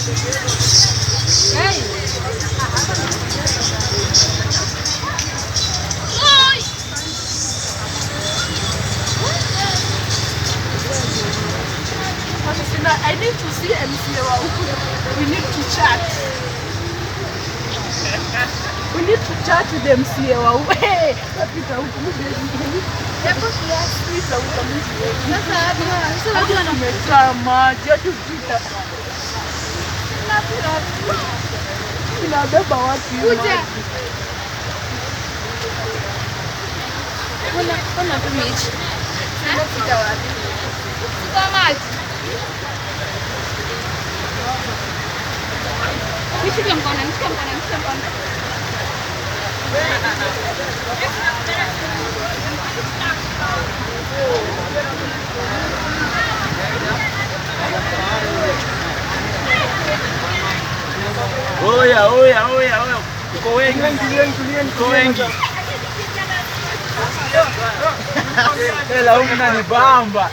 I need to see MCA. We need to chat. We need to chat with MCA. Hey, kapita huko mjini. Hapo kiasi za ukamuzi. Sasa hapo tumechama, joto kupita. Inabeba watu. Kuja. Kuna tumichi. Tunafika wapi? Supermarket. Nishike mkono. Oya. Uko wengi. Uko wengi. Hela huko nani bamba.